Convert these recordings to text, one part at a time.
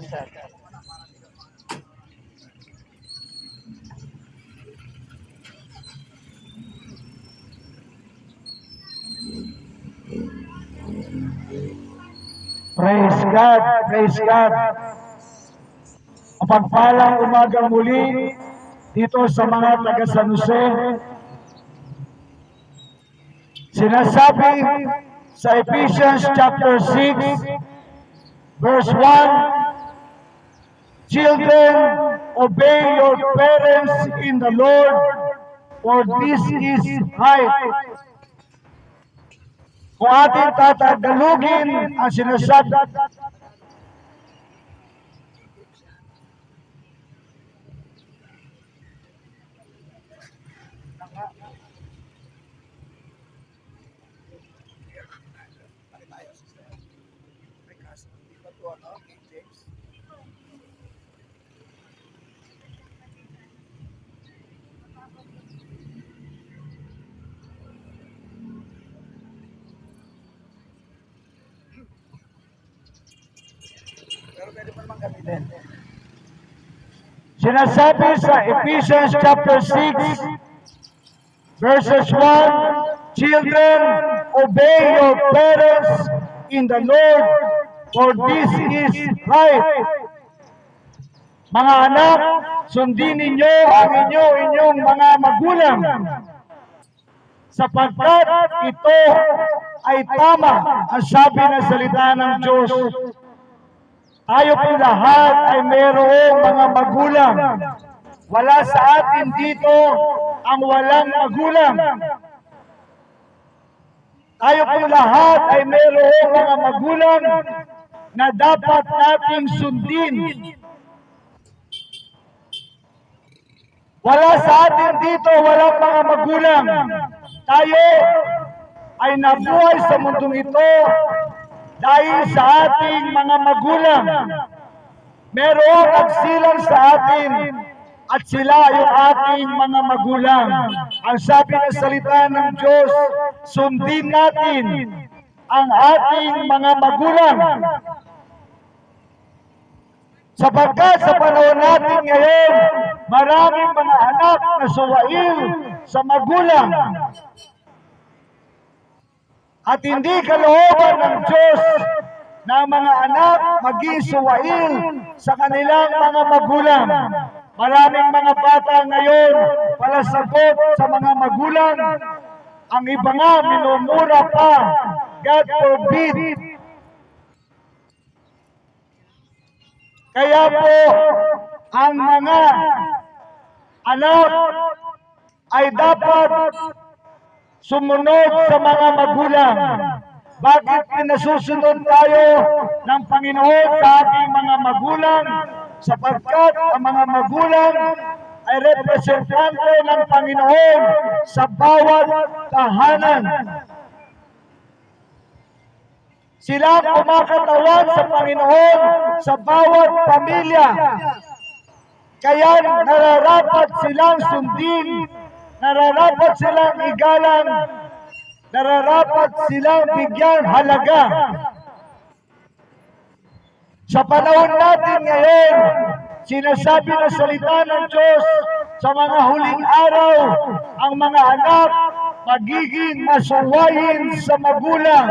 Sister. Praise God, praise God. Mapagpalang umaga muli dito sa mga taga San Jose. Sinasabi sa Ephesians chapter 6, verse 1, Children, obey your parents in the Lord, for this is right. Kung ating tatagalugin ang sinasabi, sinasabi sa Ephesians chapter 6, verses 1, Children, obey your parents in the Lord, for this is right. Mga anak, sundin ninyo ang inyong mga magulang, sapagkat ito ay tama ang sabi ng salita ng Diyos. Tayo po lahat ay mayroong mga magulang. Wala sa atin dito ang walang magulang. Tayo po lahat ay mayroong mga magulang na dapat nating sundin. Wala sa atin dito walang mga magulang. Tayo ay nabuhay sa mundong ito dahil sa ating mga magulang. Merong nagsilang sa atin at sila yung ating mga magulang. Ang sabi ng salita ng Diyos, sundin natin ang ating mga magulang. Sapagkat sa panahon natin ngayon, maraming mga anak na suwail sa magulang. At hindi kalooban ng Diyos na mga anak maging suwail sa kanilang mga magulang. Maraming mga bata ngayon palasagot sa mga magulang. Ang iba nga minumura pa. God forbid. Kaya po, ang mga anak ay dapat sumunod sa mga magulang. Bakit pinasusunod tayo ng Panginoon sa ating mga magulang? Sapagkat ang mga magulang ay representante ng Panginoon sa bawat tahanan. Sila kumakatawan sa Panginoon sa bawat pamilya. Kaya nararapat silang sundin, nararapat silang igalang, nararapat silang bigyan halaga. Sa panahon natin ngayon, sinasabi ng salita ng Diyos, sa mga huling araw, ang mga anak magiging masuwayin sa magulang.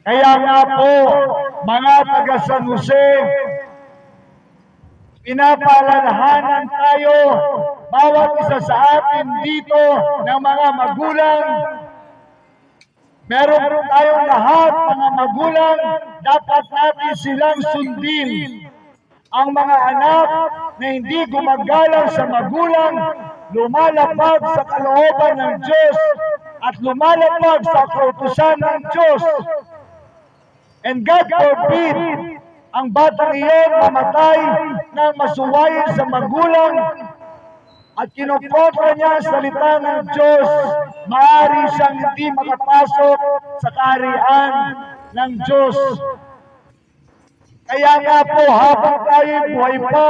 Kaya nga po, mga taga San Jose, pinapaalalahanan tayo, bawat isa sa atin dito ng mga magulang. Meron tayong lahat, mga magulang, dapat natin silang sundin. Ang mga anak na hindi gumagalang sa magulang, lumalapag sa kalooban ng Diyos at lumalapag sa kautusan ng Diyos. And God forbid, ang batang iyon mamatay ng masuwayin sa magulang at kinukontra niya ang salita ng Diyos, maaari siyang hindi makapasok sa kaharian ng Diyos. Kaya nga po, habang tayo buhay pa,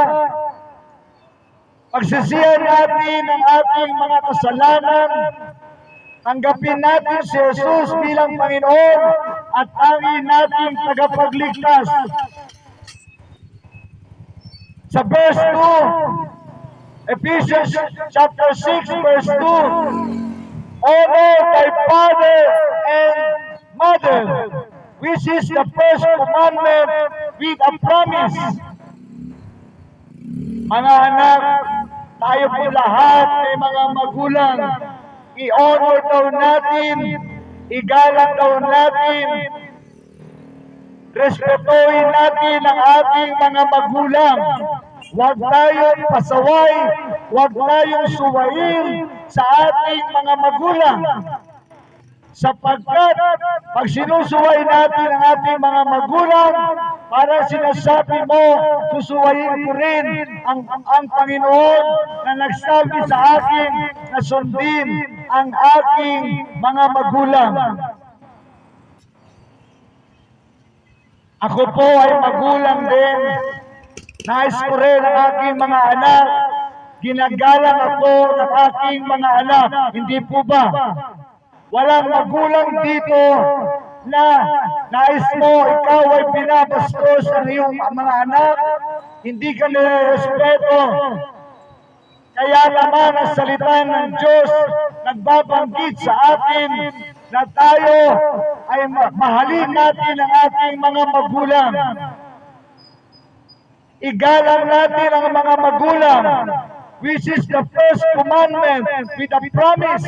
Pagsisihan natin ang ating mga kasalanan, tanggapin natin si Jesus bilang Panginoon at tanging nating tagapagligtas. Sa verse 2, Ephesians chapter 6, verse 2, honor thy father and mother, which is the first commandment with a promise. Mga anak, tayo po lahat ay mga magulang. I-honor daw natin, igalang daw natin, respetuhin natin ang ating mga magulang. Huwag tayong pasaway, huwag tayong suwain sa ating mga magulang. Sapagkat pag sinusuway natin ang ating mga magulang, para sinasabi mo, susuwayin ko rin ang Panginoon na nagsabi sa akin na sundin ang aking mga magulang. Ako po ay magulang din. Nais ko rin ang aking mga anak. Ginagalang ako ng aking mga anak. Hindi po ba? Walang magulang dito na nais mo, ikaw ay binabastos ng iyong mga anak. Hindi ka nirespeto. Kaya naman ang salita ng Diyos nagbabanggit sa atin na tayo ay mahalin natin ang ating mga magulang. Igalang natin ang mga magulang, which is the first commandment with a promise.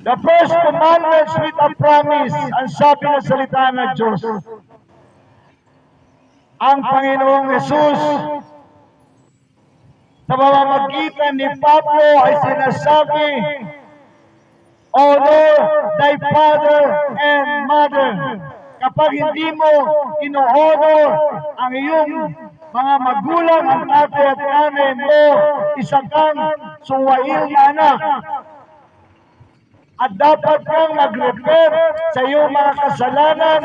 The first commandments with a promise, ang sabi ng salita ng Diyos. Ang Panginoong Jesus, sa pamamagitan ni Pablo ay sinasabi, honor thy father and mother. Kapag hindi mo ino-honor ang iyong mga magulang, ang tatay at nanay mo, isa kang suwail na anak. At dapat kang mag-repent sa iyong mga kasalanan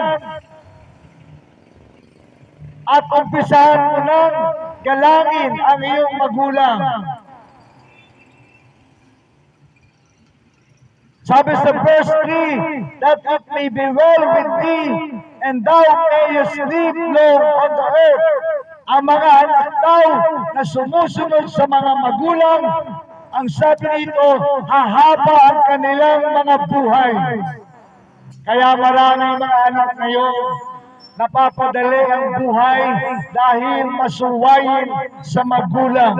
at umpisahan mo nang galangin ang iyong magulang. Sabi sa verse 3, that it may be well with thee, and thou mayest live long on the earth. Ang mga anak daw na sumusunod sa mga magulang, ang sabi nito, hahaba ang kanilang mga buhay. Kaya maraming mga anak ngayon, napapadali ang buhay dahil masuwayin sa magulang.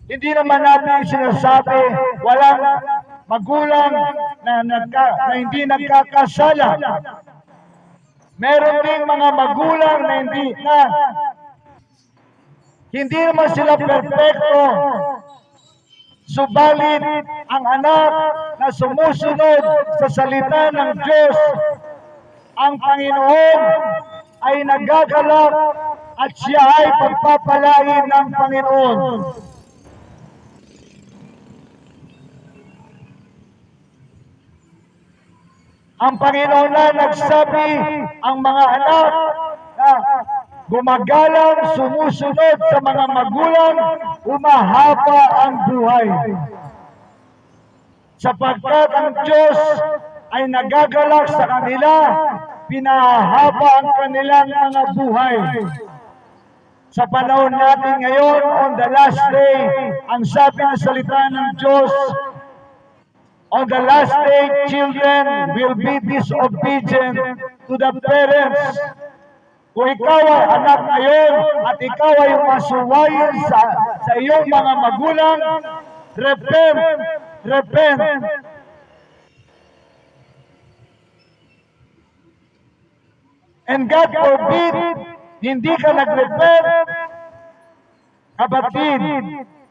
Hindi naman natin sinasabi, walang magulang na hindi nagkakasala. Meron ding mga magulang na hindi naman sila perfecto. Subalit ang anak na sumusunod sa salita ng Diyos, ang Panginoon ay nagagalak at siya ay pagpapalain ng Panginoon. Ang Panginoon na nagsabi, ang mga anak na gumagalang, sumusunod sa mga magulang, umahaba ang buhay. Sapagkat ang Diyos ay nagagalak sa kanila, pinahaba ang kanilang mga buhay. Sa panahon natin ngayon, on the last day, ang sabi ng salita ng Diyos, on the last day, children will be disobedient to the parents. Kung ikaw ay anak ngayon at ikaw ay masuwayin sa iyong mga magulang, repent. And God forbid, hindi ka nag-repent, kapatid,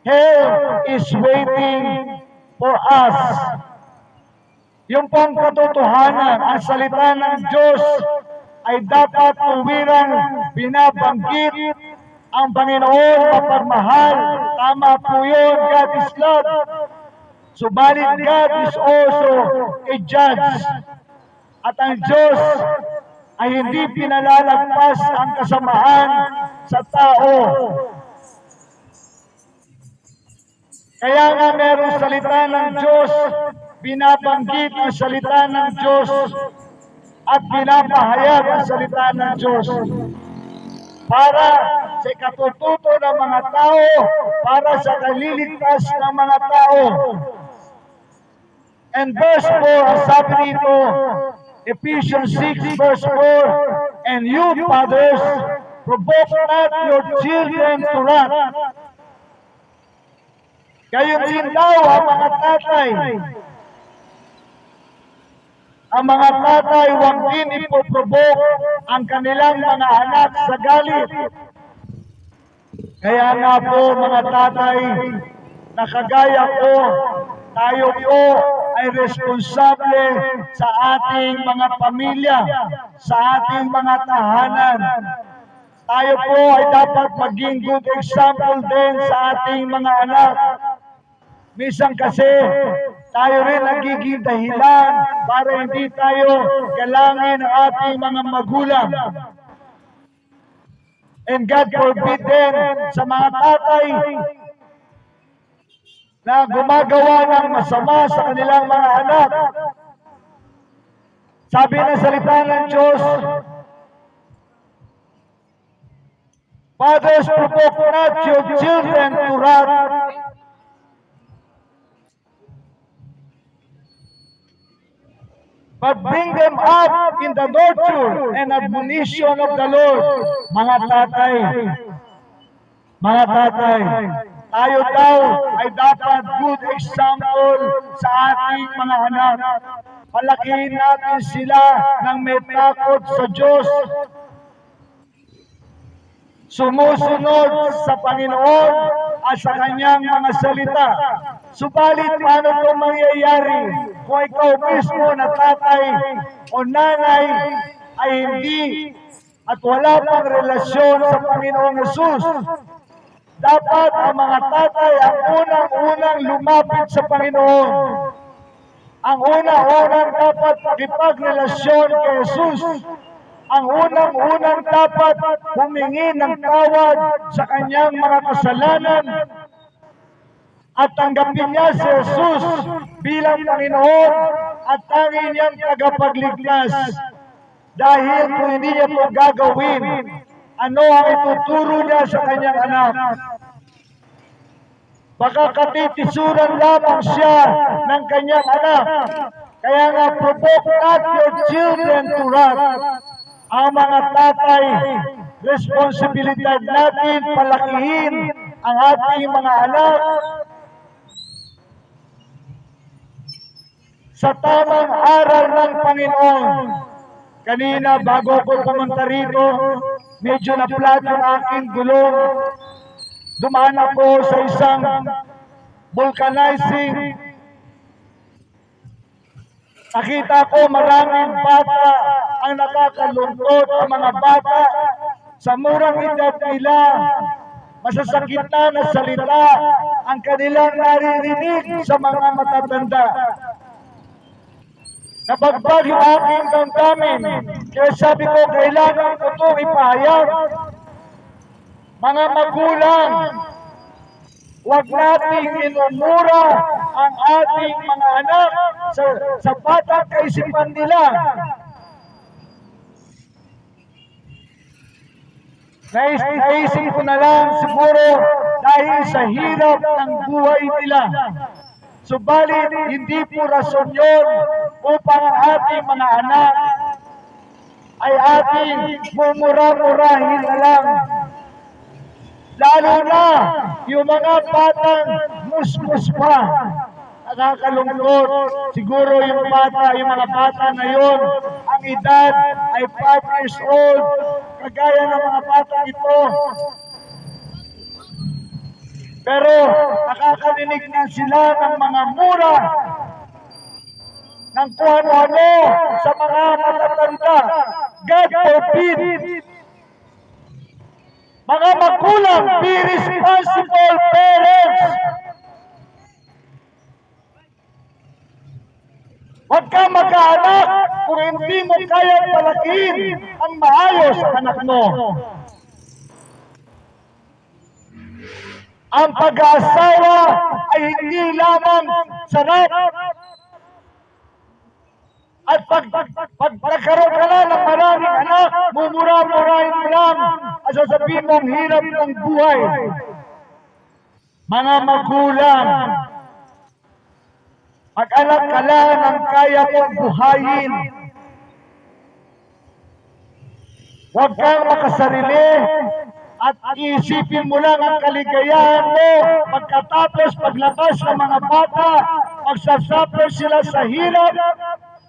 hell is waiting for us. Yung pong katotohanan, ang salita ng Diyos ay dapat tuwirang binabanggit. Ang Panginoon mapagmahal. Tama po yun, God is love. Subalit God is also a judge. At ang Diyos ay hindi pinalalagpas ang kasamaan sa tao. Kaya nga merong salita ng Diyos, binabanggit ang salita ng Diyos at pinapahayag ang salita ng Diyos para sa ikatututo ng mga tao, para sa kaliligtas ng mga tao. And verse 4, ang sabi dito, Ephesians 6 verse 4, and you fathers, provoke not your children to wrath. Gayon din daw ang mga tatay. Ang mga tatay huwag din ipoprovoke ang kanilang mga anak sa galit. Kaya nga po mga tatay, nakagaya ko, tayo po ay responsable sa ating mga pamilya, sa ating mga tahanan. Tayo po ay dapat maging good example din sa ating mga anak. Minsan kasi, tayo rin nagiging dahilan para hindi tayo galangin ang ating mga magulang. And God forbid din sa mga tatay na gumagawa ng masama sa kanilang mga anak. Sabi ng salita ng Diyos, fathers, provoke not your children to wrath, but bring them up in the nurture and admonition of the Lord. Mga tatay, tayo daw ay dapat good example sa ating mga anak. Palakihin natin sila ng may takot sa Diyos, sumusunod sa Panginoon at sa Kanyang mga salita. Subalit, paano ito mangyayari kung ikaw mismo na tatay o nanay ay hindi at wala pang relasyon sa Panginoong Hesus? Dapat ang mga tatay ang unang-unang lumapit sa Panginoon. Ang unang-unang dapat makipagrelasyon kay Hesus. Ang unang-unang dapat humingi ng tawad sa kanyang mga kasalanan at tanggapin niya si Jesus bilang Panginoon at tanging niyang tagapagligtas. Dahil kung hindi niya ito gagawin, ano ang ituturo niya sa kanyang anak? Baka katitisuran lamang siya ng kanyang anak. Kaya nga, provoke not your children to wrath. Ang mga tatay, responsibilidad natin palakihin ang ating mga anak sa tamang aral ng Panginoon. Kanina, bago ko pumunta rito, medyo na-flat yung aking gulong. Dumaan ako sa isang vulcanizing. Nakita ko maraming bata ang nakakalungkot, ang mga bata sa murang edad nila, masasakit na salita ang kanilang naririnig sa mga matatanda. Nabagbag yung aking damdamin, kaya sabi ko, kailangan ko itong ipahayag. Mga magulang, huwag nating inumura ang ating mga anak sa batang kaisipan nila. Naisip ko na lang siguro dahil sa hirap ng buhay nila. Subalit, hindi po rason yun upang ang ating mga anak ay ating mumura-murahin na lang. Lalo na yung mga batang musmus pa. Nakakalungkot. Siguro yung mga bata na yun, ang edad ay 5 years old. Kagaya ng mga bata ito. Pero nakakarinig na sila ng mga mura ng kung ano-ano sa mga matatanda. God forbid. Mga magulang, be responsible parents. Huwag ka magkaanak kung hindi mo kaya palakihin ang maayos ang anak mo. Ang pag-aasawa ay hindi lamang sarap. At pag nagkaroon ka na ng maraming anak, mumura-murahin mo lang at sasabihin mo ang hirap ng buhay. Mga magulang, mag-anak ka lang ang kaya mong buhayin. Huwag kang makasarili at isipin mo lang ang kaligayahan mo. Pagkatapos paglabas ng mga bata, magsasuffer sila sa hirap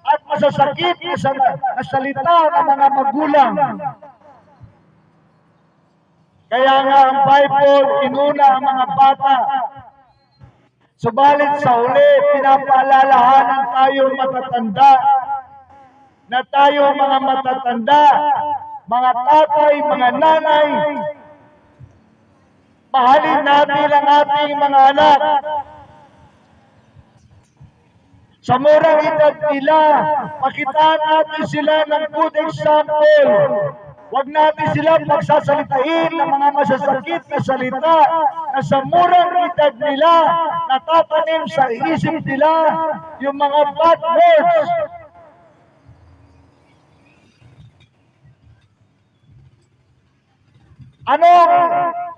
at masasakit na salita ng mga magulang. Kaya nga ang Bible, inuna ang mga bata. Subalit sa uli, pinapaalalahanan tayo matatanda na tayo mga matatanda, mga tatay, mga nanay, mahalin natin ang ating mga anak. Sa murang edad nila, pakitaan natin sila ng good example. Huwag natin sila pagsasalitain ng mga masasakit na salita na sa murang edad nila, natatanim sa isip nila yung mga bad words.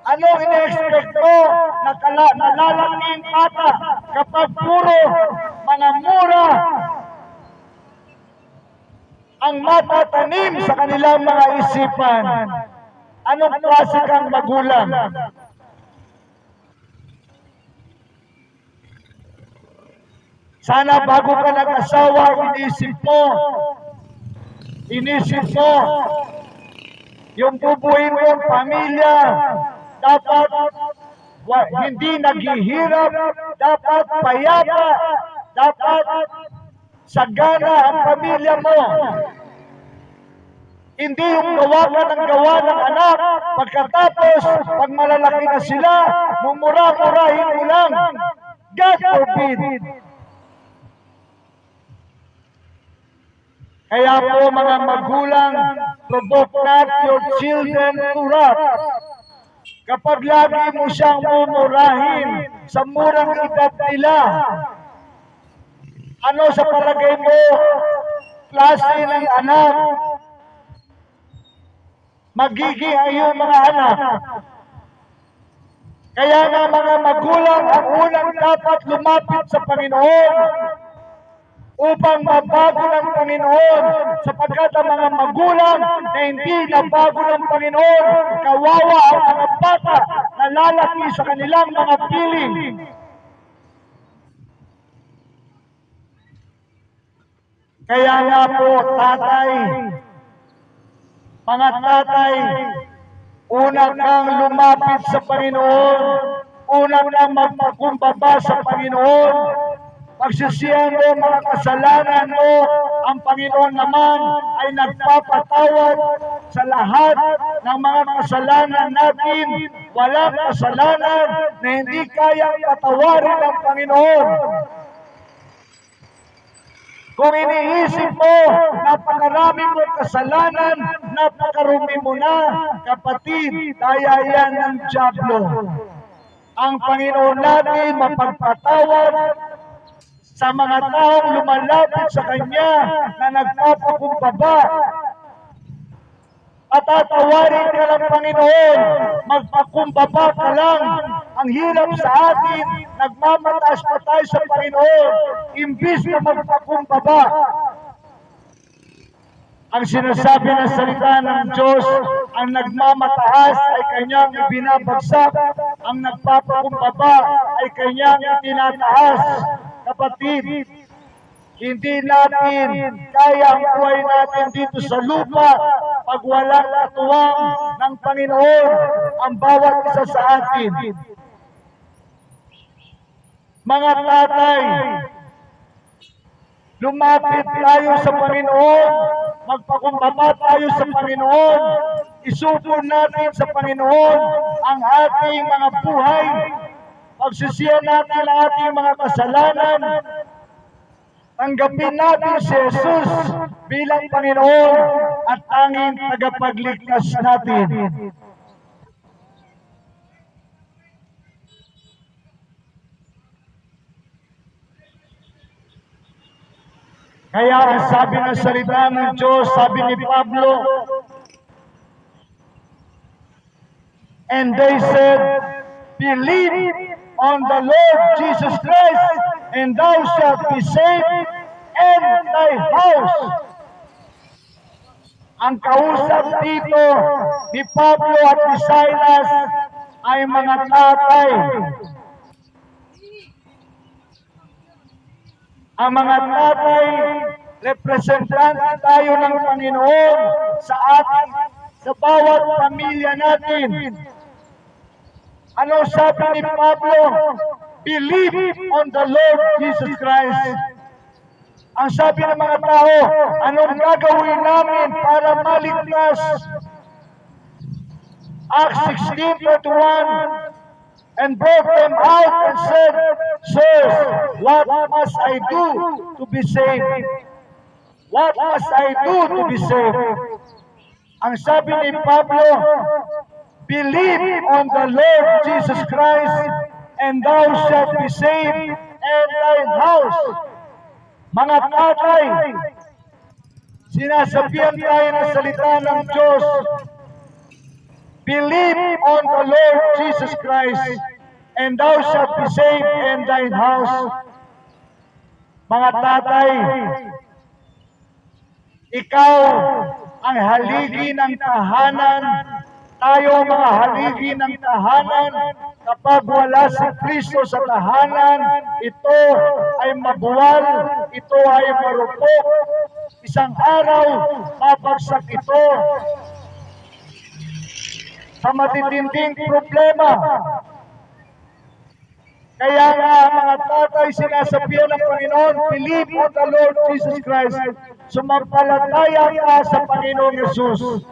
Anong ina-expect mo na nalalaking bata kapag puro mga mura ang matatanim sa kanilang mga isipan? Anong klase kang magulang? Sana bago ka nag-asawa, inisip mo yung bubuhin mong pamilya, dapat hindi naghihirap, dapat payapa, dapat sagana ang pamilya mo. Hindi yung gawa ka ng gawa ng anak, pagkatapos, pag malalaki na sila, mumura-murahin mo lang. God forbid. Kaya po mga magulang, provoke not your children to wrath. Kapag lagi mo siyang mumurahin sa murang edad nila, ano sa palagay mo, klase ng anak, magiging iyong mga anak? Kaya nga mga magulang, ang unang dapat lumapit sa Panginoon upang mabago ng Panginoon, sapagkat ang mga magulang na hindi nabago ng Panginoon, kawawa ang mga bata na lalaki sa kanilang mga piling. Kaya nga po, tatay, mga tatay, una kang lumapit sa Panginoon, una kang magpakumbaba sa Panginoon, pagsisihan mo mga kasalanan mo, ang Panginoon naman ay nagpapatawad sa lahat ng mga kasalanan natin. Walang kasalanan na hindi kayang patawarin ng Panginoon. Kung iniisip mo, napakarami mo kasalanan, napakarumi mo na, kapatid, daya yan ng dyablo. Ang Panginoon natin mapagpatawad sa mga taong lumalapit sa Kanya na nagpapakumbaba. Patatawarin ka ng Panginoon, magpakumbaba ka lang. Ang hirap sa atin, nagmamataas pa tayo sa Panginoon, imbis na magpakumbaba. Ang sinasabi ng salita ng Diyos, ang nagmamataas ay Kanyang ibinabagsak, ang nagpapakumbaba ay Kanyang itinataas. Kapatid, hindi natin kaya ang buhay natin dito sa lupa pag walang katuwang ng Panginoon ang bawat isa sa atin. Mga tatay, lumapit tayo sa Panginoon, magpakumbaba tayo sa Panginoon, isuko natin sa Panginoon ang ating mga buhay, pagsisihan natin ang ating mga kasalanan, Tanggapin natin si Jesus bilang Panginoon at tanging tagapagligtas natin. Kaya ang sabi ng salita ng Diyos, sabi ni Pablo, and they said, believe on the Lord Jesus Christ, and thou shalt be saved and thy house. Ang kausap dito ni Pablo at ni Silas ay mga tatay. Ang mga tatay, representante tayo ng Panginoon sa ating, sa bawat pamilya natin. Ano sabi ni Pablo? Believe on the Lord Jesus Christ. Ang sabi ng mga tao, anong gagawin namin para maligtas? Acts 16:21, and brought them out and said, sirs, what must I do to be saved? What must I do to be saved? Ang sabi ni Pablo, believe on the Lord Jesus Christ, and thou shalt be saved and thine house. Mga tatay, sinasabihan tayo ng salita ng Diyos, believe on the Lord Jesus Christ, and thou shalt be saved and thine house. Mga tatay, ikaw ang haligi ng tahanan, tayo mga haligi ng tahanan. Kapag wala si Kristo sa tahanan, ito ay mabuwal, ito ay marupok. Isang araw, mabagsak ito sa matitinding problema. Kaya nga mga tatay, sinasabihan ng Panginoon, believe on the Lord Jesus Christ. Sumampalataya ka sa Panginoong Yesus.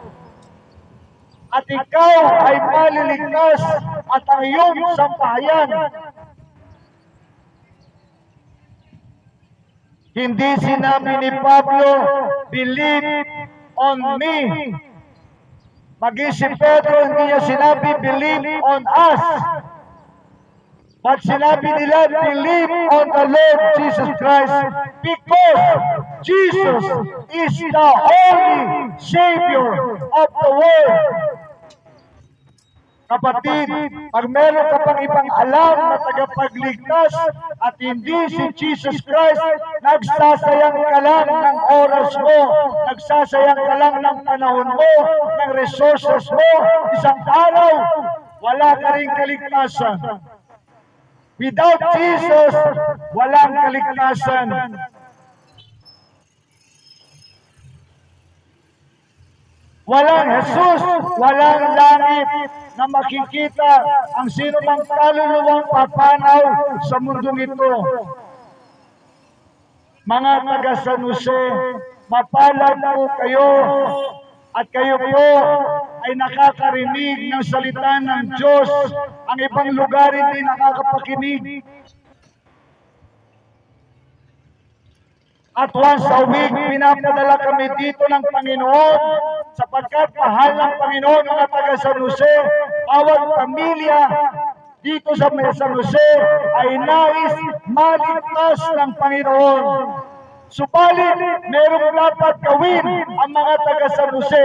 At ikaw ay maliligtas at ang iyong sambahayan. Hindi sinabi ni Pablo, believe on me. Maging si Pedro, hindi niya sinabi, believe on us. But sinabi nila, believe on the Lord Jesus Christ, because Jesus is the only Savior of the world. Kapatid, pag meron ka pang ibang alam na tagapagligtas at hindi si Jesus Christ, nagsasayang ka lang ng oras mo, nagsasayang ka lang ng panahon mo, ng resources mo. Isang araw, wala ka ring kaligtasan. Without Jesus, walang kaligtasan. Walang Jesus, walang langit na makikita ang sino mang kaluluwang papanaw sa mundong ito. Mga taga San Jose, mapalad po kayo at kayo po ay nakakarinig ng salita ng Diyos. Ang ibang lugar hindi nakakapakinig. At once a week, pinapadala kami dito ng Panginoon sapagkat mahal ng Panginoon mga taga San Jose. Bawat pamilya dito sa San Jose ay nais maligtas ng Panginoon. Subalit, merong dapat gawin ang mga taga San Jose.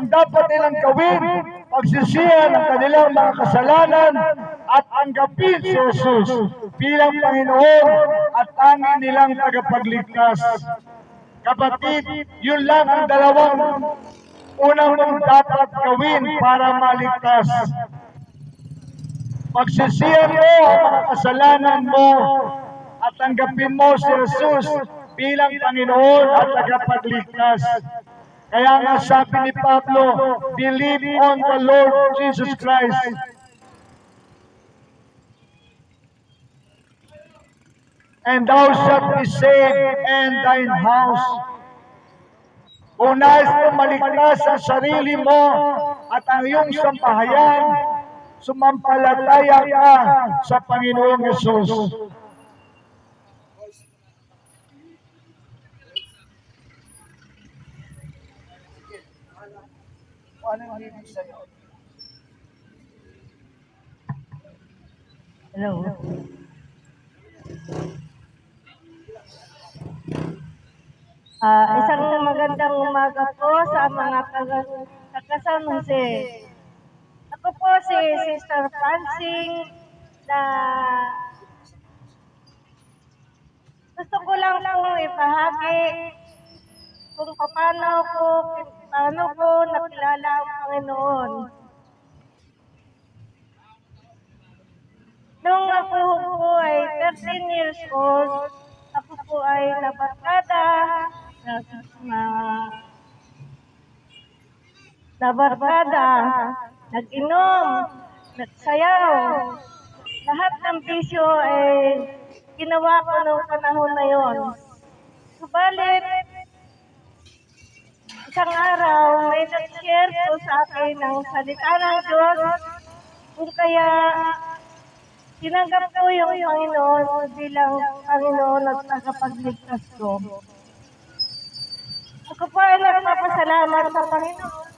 Ang dapat nilang gawin, pagsisihan ang kanilang mga kasalanan at tanggapin si Jesus bilang Panginoon at tanging nilang tagapagligtas. Kapatid, yun lang ang dalawang unang mong dapat gawin para maligtas. Pagsisihan mo ang mga kasalanan mo at tanggapin mo si Jesus bilang Panginoon at tagapagligtas. Kaya nga sabi ni Pablo, believe on the Lord Jesus Christ. And thou shalt be saved and thine house. Kung nais mo maligtas ang sarili mo at ang iyong sambahayan, sumampalataya ka sa Panginoong Yesus. anong ibig sa'yo? Hello. Isang magandang umaga po sa mga taga-San. Ako po si Sister Francine na gusto ko lang pong ipahagi kung paano ko nakilala ang Panginoon. Nung ako po ay 13 years old, ako po ay nabarkada, nag-inom, nagsayaw. Lahat ng bisyo ay ginawa ko noong panahon na yon. Subalit, isang araw may nag-share po sa akin ng salita ng Diyos kung kaya tinanggap ko yung Panginoon bilang Panginoon at tagapagligtas ko. Ako po ay nagpapasalamat sa Panginoon